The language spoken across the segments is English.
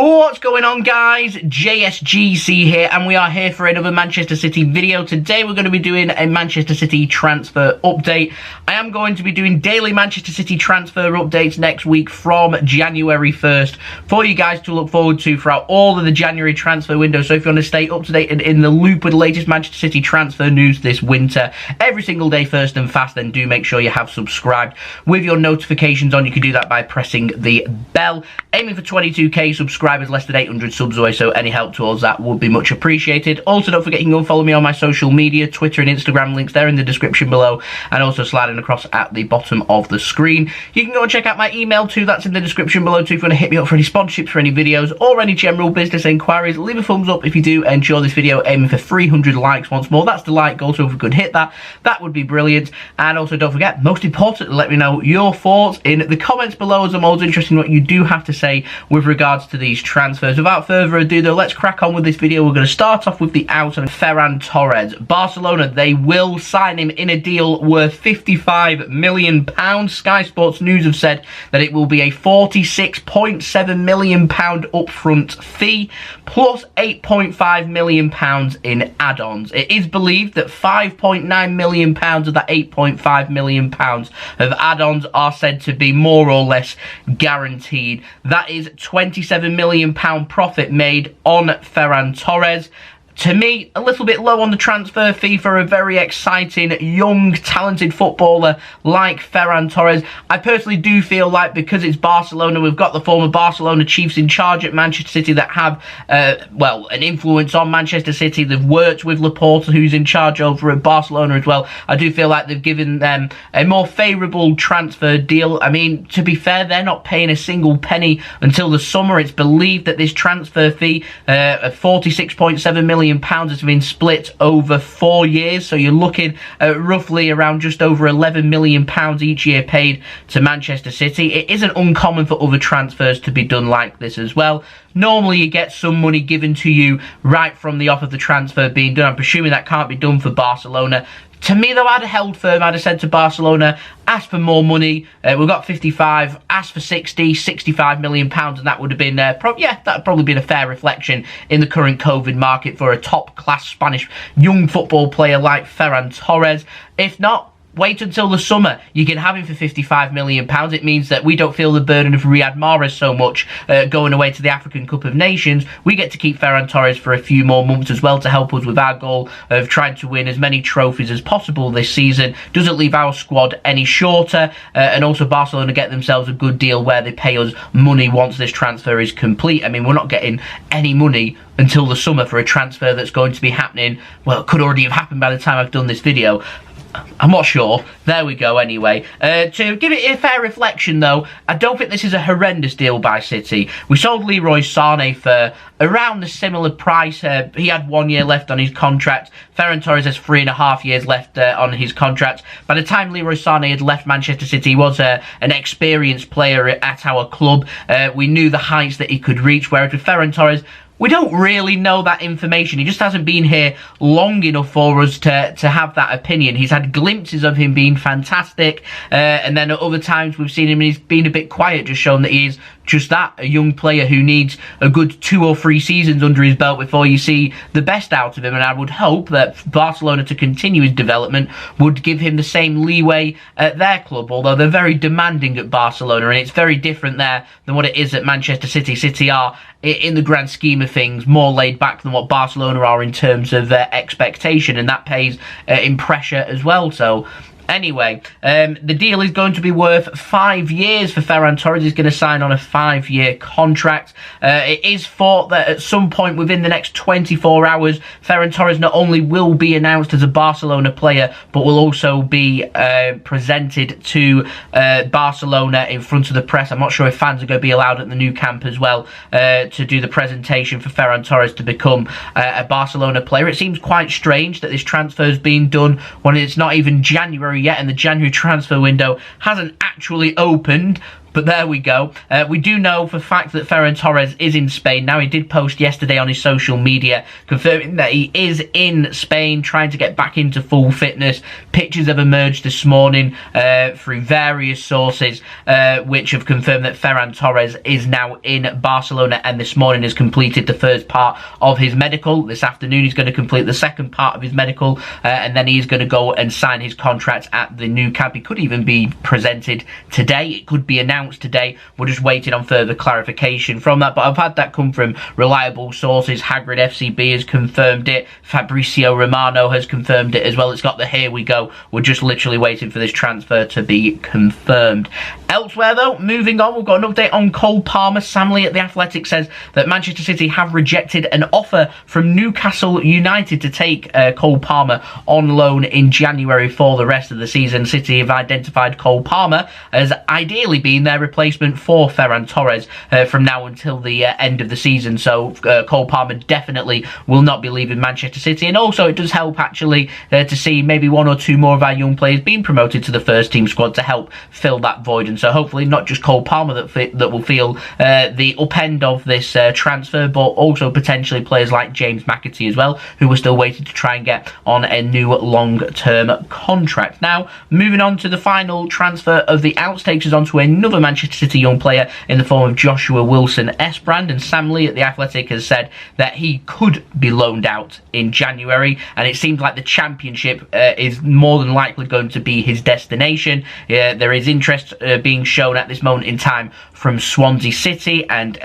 What's going on, guys? JSGC here, and we are here for another Manchester City video. Today we're going to be doing a Manchester City transfer update. I am going to be doing daily Manchester City transfer updates next week from January 1st for you guys to look forward to throughout all of the January transfer window. So if you want to stay up to date and in the loop with the latest Manchester City transfer news this winter every single day, first and fast, then do make sure you have subscribed with your notifications on. You can do that by pressing the bell. Aiming for 22k subscribers, less than 800 subs away, so any help towards that would be much appreciated. Also, don't forget you can go and follow me on my social media, Twitter and Instagram, links there in the description below, and also sliding across at the bottom of the screen. You can go and check out my email too, that's in the description below too, if you want to hit me up for any sponsorships, for any videos, or any general business inquiries. Leave a thumbs up if you do enjoy this video, aiming for 300 likes once more. That's the like goal, so if we could hit that, that would be brilliant. And also, don't forget, most importantly, let me know your thoughts in the comments below, as I'm always interested in what you do have to say with regards to these transfers. Without further ado though, let's crack on with this video. We're going to start off with the out of Ferran Torres. Barcelona, they will sign him in a deal worth £55 million. Sky Sports News have said that it will be a £46.7 million upfront fee plus £8.5 million in add-ons. It is believed that £5.9 million of that £8.5 million of add-ons are said to be more or less guaranteed. That is £27 million profit made on Ferran Torres. To me, a little bit low on the transfer fee for a very exciting, young, talented footballer like Ferran Torres. I personally do feel like, because it's Barcelona, we've got the former Barcelona Chiefs in charge at Manchester City that have, well, an influence on Manchester City. They've worked with Laporta, who's in charge over at Barcelona as well. I do feel like they've given them a more favourable transfer deal. I mean, to be fair, they're not paying a single penny until the summer. It's believed that this transfer fee of £46.7 million has been split over 4 years, so you're looking at roughly around just over £11 million each year paid to Manchester City. It isn't uncommon for other transfers to be done like this as well. Normally you get some money given to you right from the off of the transfer being done. I'm presuming that can't be done for Barcelona. To me though, I'd have held firm. I'd have said to Barcelona, ask for more money. We've got 55, ask for 60, £65 million, and that would have been, that would probably been a fair reflection in the current COVID market for a top-class Spanish young football player like Ferran Torres. If not, wait until the summer. You can have him for £55 million. It means that we don't feel the burden of Riyad Mahrez so much going away to the African Cup of Nations. We get to keep Ferran Torres for a few more months as well to help us with our goal of trying to win as many trophies as possible this season. Doesn't leave our squad any shorter. And also Barcelona get themselves a good deal where they pay us money once this transfer is complete. I mean, we're not getting any money until the summer for a transfer that's going to be happening. Well, it could already have happened by the time I've done this video. I'm not sure. There we go anyway. To give it a fair reflection though, I don't think this is a horrendous deal by City. We sold Leroy Sané for around the similar price. He had 1 year left on his contract. Ferran Torres has 3.5 years left on his contract. By the time Leroy Sané had left Manchester City, he was an experienced player at our club. We knew the heights that he could reach, whereas with Ferran Torres, we don't really know that information. He just hasn't been here long enough for us to have that opinion. He's had glimpses of him being fantastic, and then at other times we've seen him and he's been a bit quiet, just showing that he is just that, a young player who needs a good 2 or 3 seasons under his belt before you see the best out of him. And I would hope that Barcelona, to continue his development, would give him the same leeway at their club, although they're very demanding at Barcelona, and it's very different there than what it is at Manchester City. City are, in the grand scheme of things, more laid back than what Barcelona are in terms of expectation, and that pays in pressure as well. So anyway, the deal is going to be worth 5 years for Ferran Torres. He's going to sign on a 5-year contract. It is thought that at some point within the next 24 hours, Ferran Torres not only will be announced as a Barcelona player, but will also be presented to Barcelona in front of the press. I'm not sure if fans are going to be allowed at the new camp as well to do the presentation for Ferran Torres to become a Barcelona player. It seems quite strange that this transfer is being done when it's not even January yet, and the January transfer window hasn't actually opened. But there we go. We do know for a fact that Ferran Torres is in Spain. Now, he did post yesterday on his social media confirming that he is in Spain, trying to get back into full fitness. Pictures have emerged this morning through various sources which have confirmed that Ferran Torres is now in Barcelona, and this morning has completed the first part of his medical. This afternoon he's going to complete the second part of his medical, and then he's going to go and sign his contract at the Nou Camp. He could even be presented today. It could be announced today. We're just waiting on further clarification from that, but I've had that come from reliable sources. Hagrid FCB has confirmed it. Fabrizio Romano has confirmed it as well. It's got the here we go. We're just literally waiting for this transfer to be confirmed. Elsewhere though, moving on, we've got an update on Cole Palmer. Sam Lee at The Athletic says that Manchester City have rejected an offer from Newcastle United to take Cole Palmer on loan in January for the rest of the season. City have identified Cole Palmer as ideally being their replacement for Ferran Torres from now until the end of the season. So Cole Palmer definitely will not be leaving Manchester City, and also it does help actually to see maybe one or two more of our young players being promoted to the first team squad to help fill that void. And so hopefully not just Cole Palmer that will feel the up end of this transfer, but also potentially players like James McAtee as well, who we're still waiting to try and get on a new long-term contract. Now, moving on to the final transfer of the outs, takes us on to another Manchester City young player in the form of Joshua Wilson-Esbrand, and Sam Lee at The Athletic has said that he could be loaned out in January, and it seems like the Championship is more than likely going to be his destination. There is interest being shown at this moment in time from Swansea City, and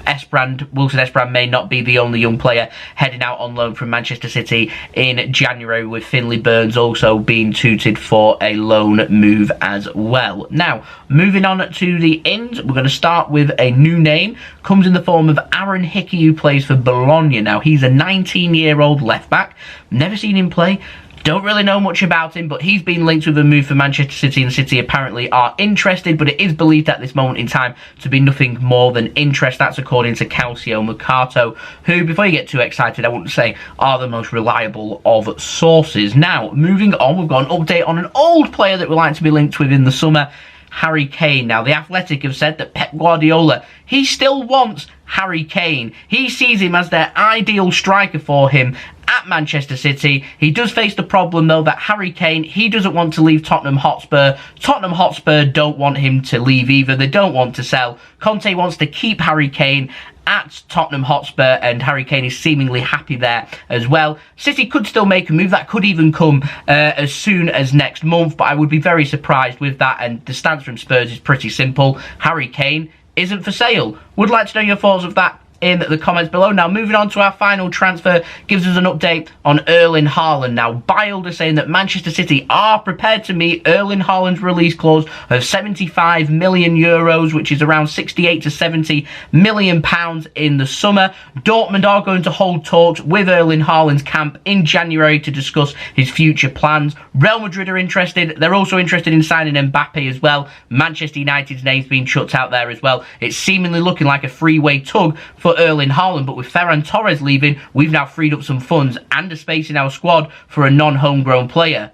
Wilson-Esbrand may not be the only young player heading out on loan from Manchester City in January, with Finley Burns also being touted for a loan move as well. Now, moving on to the ins, we're going to start with a new name. Comes in the form of Aaron Hickey, who plays for Bologna. Now, he's a 19-year-old left-back. Never seen him play. Don't really know much about him, but he's been linked with a move for Manchester City, and City apparently are interested, but it is believed at this moment in time to be nothing more than interest. That's according to Calcio Mercato, who, before you get too excited, I wouldn't say are the most reliable of sources. Now, moving on, we've got an update on an old player that we like to be linked with in the summer, Harry Kane. Now, The Athletic have said that Pep Guardiola, he still wants Harry Kane. He sees him as their ideal striker for him at Manchester City. He does face the problem, though, that Harry Kane, he doesn't want to leave Tottenham Hotspur. Tottenham Hotspur don't want him to leave either. They don't want to sell. Conte wants to keep Harry Kane at Tottenham Hotspur, and Harry Kane is seemingly happy there as well. City could still make a move. That could even come as soon as next month, but I would be very surprised with that, and the stance from Spurs is pretty simple. Harry Kane isn't for sale. Would like to know your thoughts of that in the comments below. Now, moving on to our final transfer, gives us an update on Erling Haaland. Now, BILD is saying that Manchester City are prepared to meet Erling Haaland's release clause of 75 million euros, which is around 68 to 70 million pounds in the summer. Dortmund are going to hold talks with Erling Haaland's camp in January to discuss his future plans. Real Madrid are interested. They're also interested in signing Mbappe as well. Manchester United's name's been chucked out there as well. It's seemingly looking like a three-way tug for Erling Haaland, but with Ferran Torres leaving, we've now freed up some funds and a space in our squad for a non-homegrown player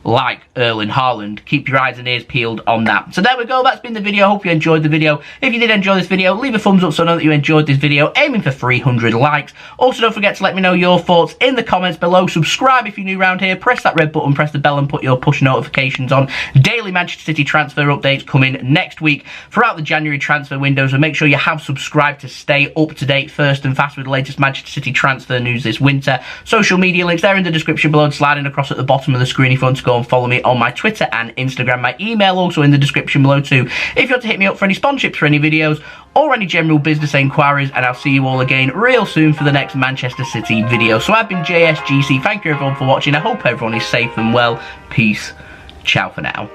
like Erling Haaland. Keep your eyes and ears peeled on that. So there we go, that's been the video. Hope you enjoyed the video. If you did enjoy this video, leave a thumbs up so I know that you enjoyed this video, aiming for 300 likes. Also, don't forget to let me know your thoughts in the comments below. Subscribe if you're new around here, press that red button, press the bell and put your push notifications on. Daily Manchester City transfer updates coming next week throughout the January transfer window, so make sure you have subscribed to stay up to date first and fast with the latest Manchester City transfer news this winter. Social media links, they're in the description below and sliding across at the bottom of the screen if you want to go and follow me on my Twitter and Instagram. My email also in the description below too, if you want to hit me up for any sponsorships for any videos or any general business inquiries, and I'll see you all again real soon for the next Manchester City video. So I've been JSGC, thank you everyone for watching, I hope everyone is safe and well, peace, ciao for now.